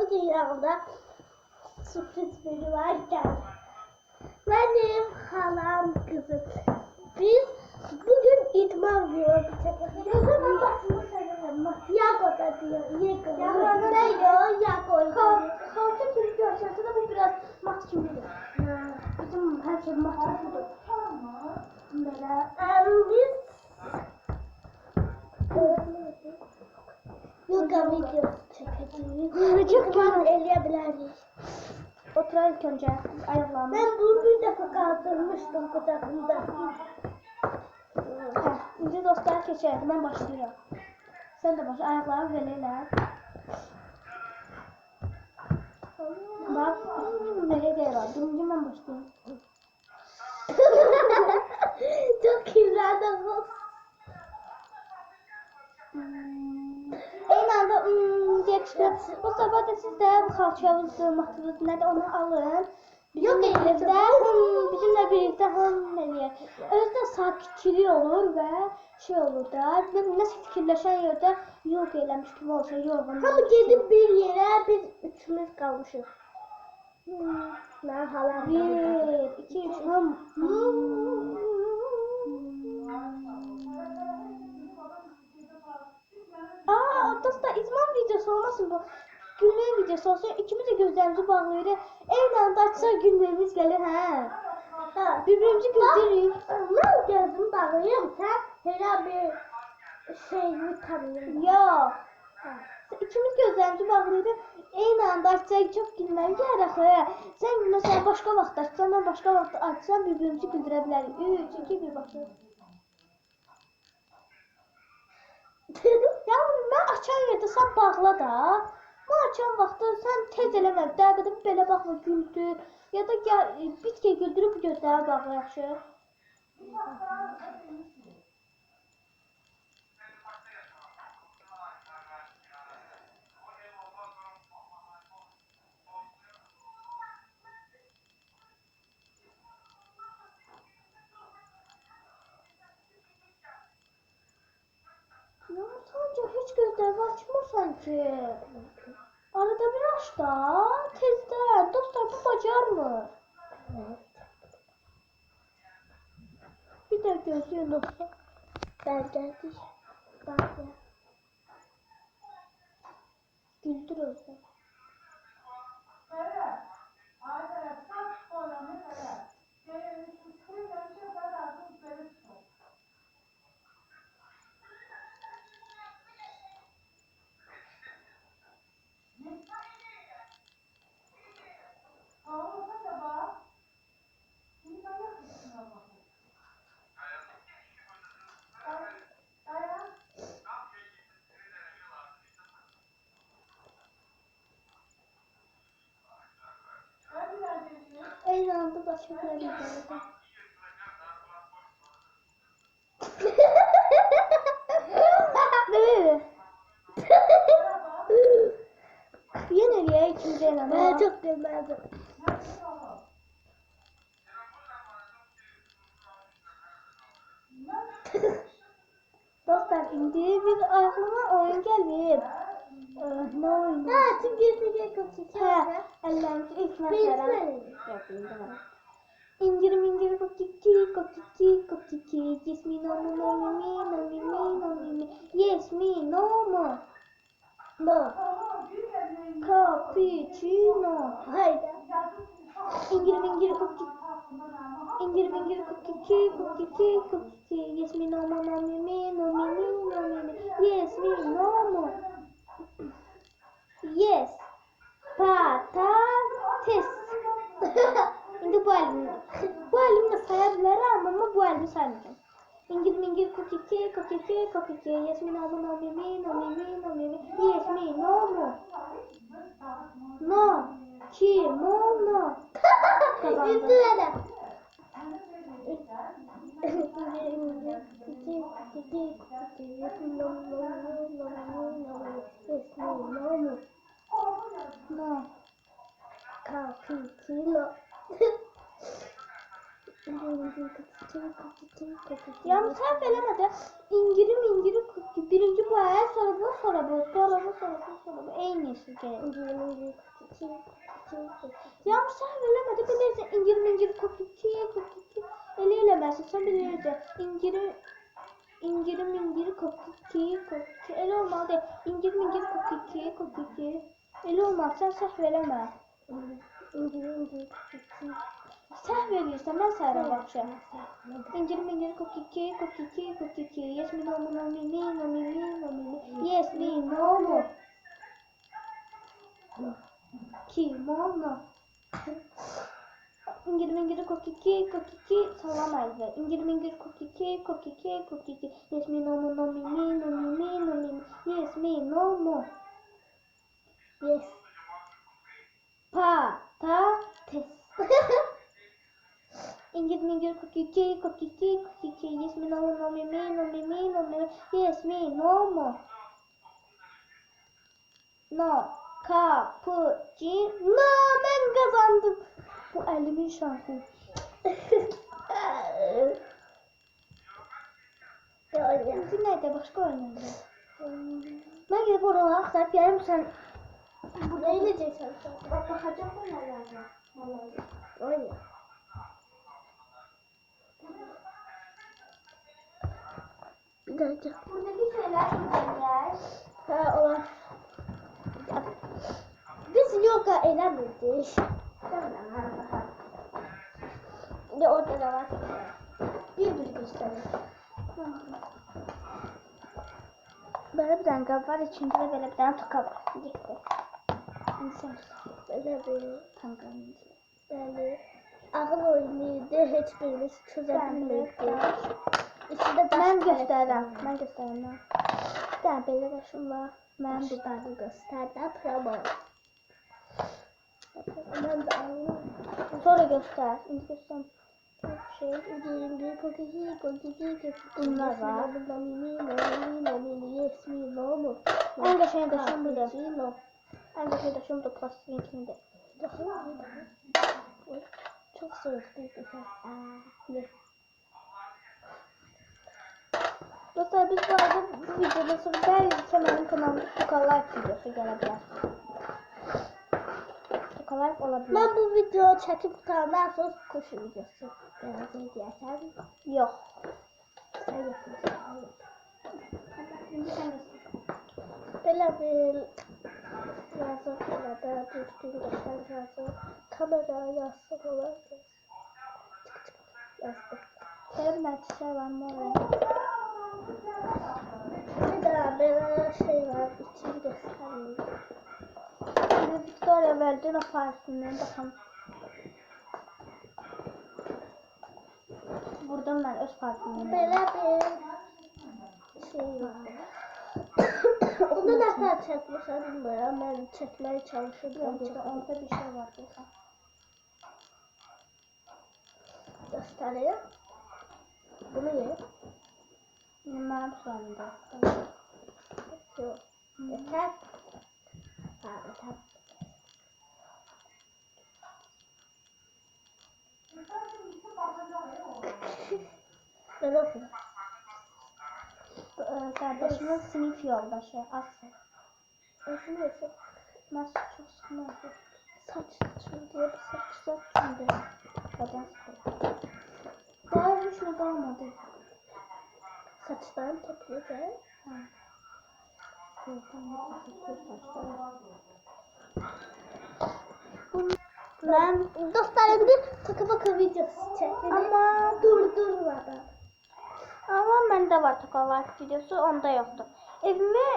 bu dünyada sürpriz biri varken benim halam kızım. Biz bugün idman diyor bir tek. Ne zaman başını severim. Yago'da diyor. Yago'da ne diyor? Yago'da. Kalça kilip görselse de bu biraz mat gibidir. Bizim her şey mat gibidir. Böyle. Biz yoga videosu çekeceğiz. Çok güzel eleyebiliriz. Otur ilk önce ayaklarını. Ben bunu bir defa kaldırmıştım kucağımda. Şimdi dostlar keçelim. Ben başlıyorum. Sen de baş. Ayaklarını belirler. Bak. Nereye değil var. Birinci ben başlayayım. Çok güzel de bu. Aynı anda diye çıkıyor. Bu sefer de siz de bu kalçanızı, matınızı nerede onu alın. Bizimle birlikte hım eləyək. Özdə sakitçiliği olur ve şey olur da. Nasıl fikirləşən yerdə yoga eləmiş kimi olsa yorğun. Hamı gedib bir yere biz üçümüz kalmışız. Ben halam. 1, 2, 3 hım. Dostlar idman videosu olmasın bu. Gülmək videosu olsun. İkimiz de gözlerimizi bağlayırıq. Eyni anda açsaq gülməyimiz gəlir, hə? Ha. Birbirimizi güldürürük. Ben gözümü bağlayayım. Sen hele bir şeyini tanıyayım. Yox. İkimiz gözlerimizi bağlayırıq. Eyni anda açsaq çox gülməli gəlir axı. Sən məsələn başqa vaxt açsan, mən başqa vaxt açsam birbirimizi güldürə bilərik. 3, 2, 1 başlayaq. Yavrum, mən açan yerdə sən bağla da. Mən açan vaxtı sən tez eləmə, dəqiqədə belə baxma, güldür. Ya da bitki güldürüb bu gözləri bağla, yaxşı. Ya Tanca hiç gözlerimi açmırsan ki. Arada bir aç da. Tezden. Dostlar bu bacarmır. Bir de gözlüğün dostlar. Ben geldim. Bak ya. Güldür özler. Aynı anda başımıza bir geldi. Ne? Yine ya ikimiz aynı anda. Ben çok gülmedim. Dostlar indi bir aklıma oyun geldi. Ne oyunu? Ha, çünkü kapıcı. Ha, ellerimizi ilk mesela. Bilmem. İngir kokiki kokiki kokiki. Yes me no mo no mi no mi no mi. Yes me no mo. No. Cappuccino. Haydi. İngir kokiki. İngir kokiki kokiki kokiki. Yes me no mo no mi no mi. Yes me no mo. Yes. Patates. Şimdi bu elimle sayabilirim ama bu elimi saymayacağım. İngir kokiki kokiki. Yes me no mo no mi. Yes me no mo. No. Kimono. Üstüne. No. Cappuccino. Yani sen eləmədi. İngiri cookie. Birinci bu ay, sonra bu, sonra bu, sonra bu, sonra bu, sonra bu. Eyni işi gəlir. Yani sen eləmədi. Bilirsən ingiri cookie. Elə eləməsin. Sən bilirsən. İngiri cookie. Elə olmalı deyil. İngiri cookie. Elə olmalı. Sən səhv eləmə. Səhv eləyirsən, mən səhvə baxışam. İngiri cookie. Yes, me, no, no. Yes, me, no. Kimono. İngiri cookie. Sallamayız. İngiri cookie. Yes, me, no. Yes, me, no. Yes. Patates. İngiri cookie. Yes, me, no. Yes, me, no. No. Cappuccino. Ben kazandım. Bu elimin şansı. Bugün nerede? Başka oynuyordu. Ben gidip oradan aktarıp yarım sen... Ne yiyeceksin sen? Bak bakacağım bu nelerden. Oyna. Bir dakika. Buradaki şeyler güzeller. Ha olan. Biz yoga eləmirdik. Ya orada da var. Bir gösterelim. Böyle bir tane kap var, içinde de böyle bir tane toka var. Gitti. İnsan Böyle bir tanrım. yani ağıl oyunuydu. Hiçbirimiz çözebilmirdik. İçinde daş Ben kalesi göstereyim. var. Ben göstereyim. Bir tane böyle daşım var. Ben bu Daşlarını gösterdi. Pramo. Ben de ağıl. sonra göster. Şimdi göster. Şey. Bunlar var. En geçen daşım budur. En geçen daşım da plastiğin içinde. Çok soğukluydu. Dostlar biz bu arada bu videodan sonra belki benim kanalımda Tokalar videosu gelebilir. Tokalar olabilir. Ben bu video çekip tutandan sonra kuş videosu gelecek. Yok. Sen yapıyorsun. Şimdi sen göster. Böyle bir yazı da düzgün göster yazı. Kamera yazsın olan yazdım. Benim de çiçeği var mı oraya? Bir daha böyle şey var. İçini göstereyim. Şimdi Victoria verdin o parfümleri bakalım. Buradan ben öz parfümlerimi. Böyle bir şey var. Onu ne kadar çekmişim bilmiyorum. Ben çekmeye çalışıyorum. Orada bir şey var. Göstereyim. Bunu ye. Bunlar bu sonunda. Yok. Yeter. Ha, yeter. Ben okuyayım. Kardeşimin sınıf yoldaşı Asya. Nasıl yesin? Nasıl çok sıkılmazdı. Saç diye bir saç şimdi. Neden sıkıldı? Daha hiç ne kalmadı. Saçlarını toplayacağım. Ben dostlarım bir taka baka videosu çektim. Ama durdurmadan. Ama bende var tokalar videosu, onda yoktu. Evimi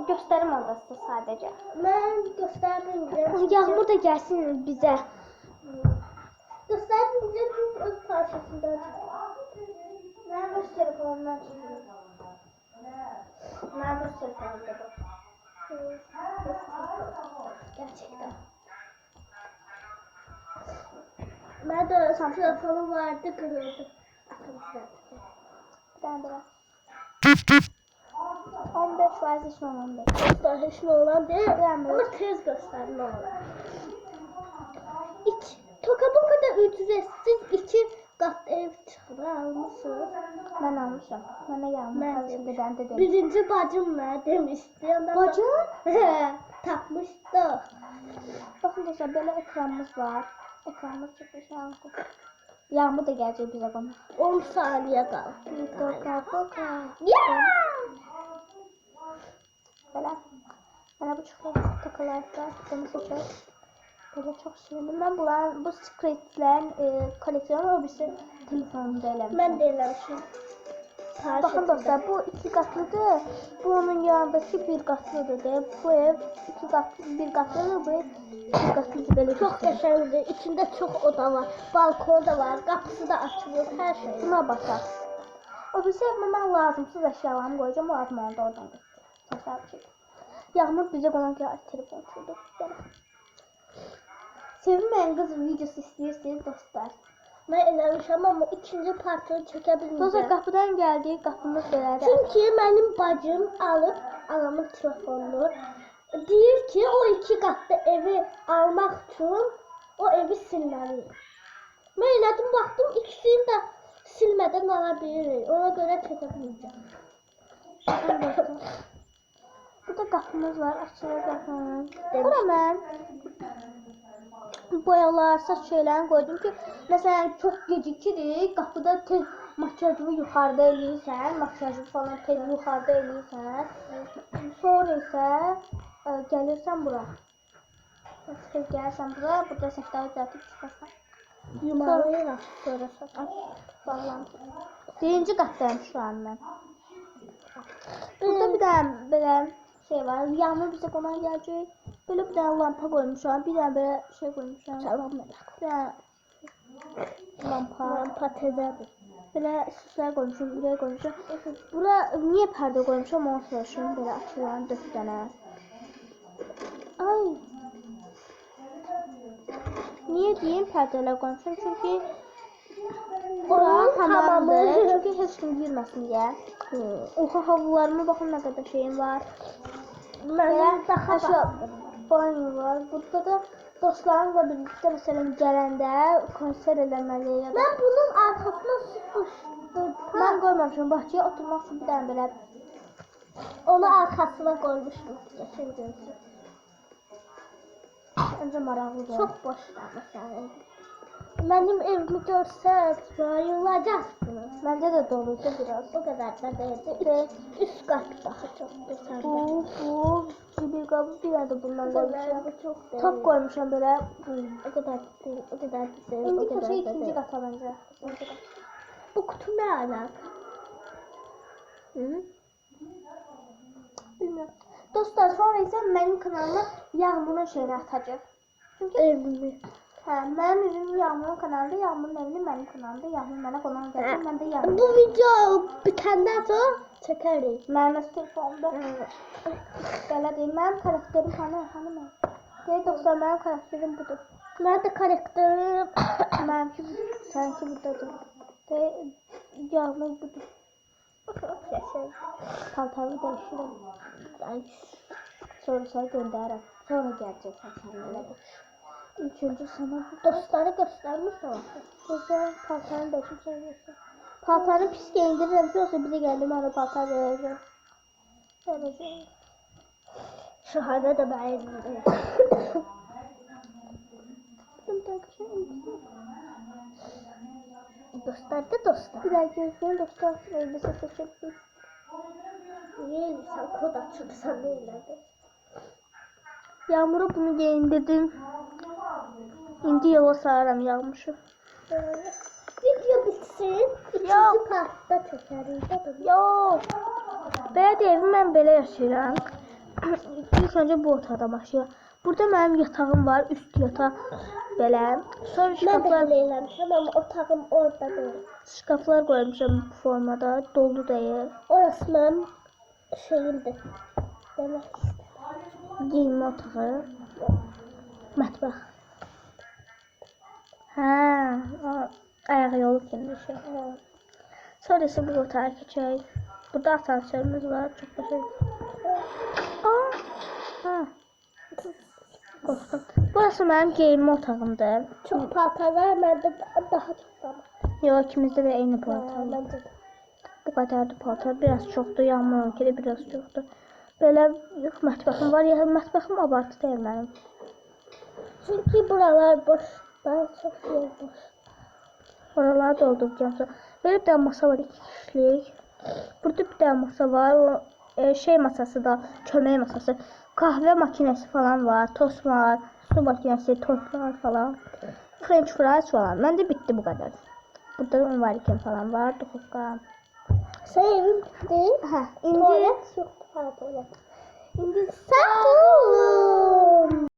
gösterim onda size sadece. Ben gösterdim. Yağmur da gelsin bize. Gösterdim biz öz parçasından Ben bu telefonumdan çekiyorum. Ben bu telefonumda bak. Gerçekten. Ben de öz telefonu vardı kırıldı. Ben de bak. 15 vazgeçme 15. Dostlar hiç ne olan değil. Ben Ama tez göster ne olan. Toka bu kadar ücretsiz 2 qat ev çıxdı, almışsınız. Mən almışam. Mənə yağmur Mən hazırda bəndə dedim. Birinci bacım mənə demişdi. Ondan sonra- Bacın? Hə, tapmışdıq. Baxın dostlar, belə ekranımız var. Ekranımız çıxmış yağmur. Yağmur da gələcək bizə qonaq. 10 saniyə qaldı. Belə. Mənə bu çıxdı. Takılarlar. Bunu seçək. Böyle çok sevindim. Ben bu secretlerin koleksiyonu o birisi telefonumda eləmişim. Mən də eləmişim. Bakın dostlar, bu 2 qatlıdır. Bu onun yanındaki 1 qatlıdır. Bu ev 2 qatlı, 1 qatlıdır. Bu ev 2 qatlıdır. Belə Çox qəşəngdir. İçində çox oda var. Balkonu da var. Qapısı da açılır. Hər şey. Buna baxaq. O birisi evimə mən lazımsız əşyalarımı qoyacağım. Lazım olanda oradan götürəcəm. Yağmur bizə qonaq gəlir. Telefon açıldı. Sevinmeyen kız videosu istiyorsanız dostlar. Mən eləmişəm, amma ikinci partını çəkə bilməyəcəm. Dostlar qapıdan gəldi, qapımız belədir. Çünki mənim bacım alıb anamın telefonunu. Deyir ki, o 2 qatlı evi almaq üçün o evi silməliyik. Mən elədim, baxdım, ikisini də silmədən ala bilirik. Ona görə çəkə bilməyəcəm. Burada qapımız var, açılır baxın. Bura mən boyalar, saç şeylərini qoydum ki, məsələn, çox gecikirik, qapıda tez makyajını yuxarıda eləyirsən, makyajını falan tez yuxarıda eləyirsən. Sonra isə gəlirsən bura. Tez gəlirsən bura, burada səsləri düzəltib çıxarsan. Yumalıyıq sonra saçaq. Bağlandı. Birinci qatdayım şu an mən. Burada bir dənə belə şey var, yağmur bizə qonaq gələcək. Böyle bir tane lampa koymuşam, bir tane böyle şey koymuşam. Çalan melek. Bir tane lampa. Lampa təzədir. Böyle süsler koymuşam, buraya koymuşam. Bura niye perde koymuşam onu soruşuyorum. Böyle açılan 4 tane. Ay. Niye diyeyim perdeler koymuşam? Çünkü bura hamamdır. Çünkü heç kim girməsin diye. Oha havlularıma bakın ne kadar şeyim var. Mənim daha aşağı banyo var. Burada da dostlarımla birlikte mesela gələndə konser eləməliyik. Mən bunun arxasına sıxışdım. Mən qoymamışam. Bahçeye oturmaq üçün bir dənə belə. Onu arxasına qoymuşdum. Geçincisi. Öncə maraqlıdır. Çox boşdur məsələn. Mənim evimi görsəz, bayılacaqsınız. Məndə də doludur biraz. O qədər də deyildi. Üst qat daha çoxdur səndə. Bu bir qabı bir dənə də bundan qoymuşam. Bu çox deyil. Top qoymuşam belə. O qədər deyil, o qədər deyil. İndi o qədər köşə də ikinci deyil. qata məncə. Bu kutu nə alaq? Bilmirəm. Dostlar, sonra isə mənim kanalıma Yağmurun şeyini atacaq. Çünki Evimi. hə, mənim evim Yağmurun kanalında, Yağmurun evini mənim kanalımda. Yağmur mənə qonaq gəlsin, mən də Yağmur. Bu video bitəndən sonra çəkərik. Mənim öz telefonumda belə deyim. Mənim karakterim hanı mən? Deyək dostlar, mənim karakterim budur. Mən də karakterim. Mənimki budur, səninki buradadır. Deyək, Yağmur budur. Paltarımı dəyişirəm. Sonra göndərəm. Sonra gələcəksən sən elədir. İlk öncə sana Dostları göstərmişəm. dostlar paltarını dəyişib söyləyirsən. Paltarını pis geyindirirəm ki, olsa bizə gəldi mənə paltar verəcəm. Verəcəm. Şahane da bəyəndim. Dostlar da dostlar. Bir daha görüşürüz dostlar. Elbise seçebiliriz. Niyə eləyirsən? Kod açırsan nə elədi? Yağmur'a bunu giyindirdim. İndi yola sağıram Yağmur'u. Video bitsin. İkinci partda çəkərik. Yok. Belə deyim, mən belə yaşayıram. İlk önce bu otaqda başlayıram. Burada mənim yatağım var, üst yataq belə. Sonra Mən də şkaflar, belə eləmişəm, amma otağım orada deyil. şkaflar qoymuşam bu formada, dolu deyil. Orası mənim şeyimdir. Demək istəyirəm. Giyinmə otağı. Mətbəx. Hə, ayaq yolu kimi bir şey. Sonra isə bu otağa keçək. Burada asansörümüz var, çox qəşəng. Ha. Burası mənim geyinmə otağımdır. Çox paltar var, məndə daha çox var. Yok, ikimizde de eyni paltar. Bence de. Bu kadardı paltar. Biraz çoxdur, yağmurunki də biraz çoxdur. Belə yox, mətbəxim var. Ya mətbəxim abartı deyil mənim. Çünkü buralar boş. Daha çok yer boş. Oraları dolduracağım sonra. Böyle bir tane masa var, 2 kişilik. Burada bir tane masa var. O şey masası da, kömək masası. Kahve makinesi falan var, tost var, su makinesi, tostlar falan. French fries falan. Məndə bitdi bu kadar. Burada unvariken falan var, duxovka. Sen evin bitti. Hə, indi Tuvalet yoktu. Ha tuvalet. Şimdi sağ olun.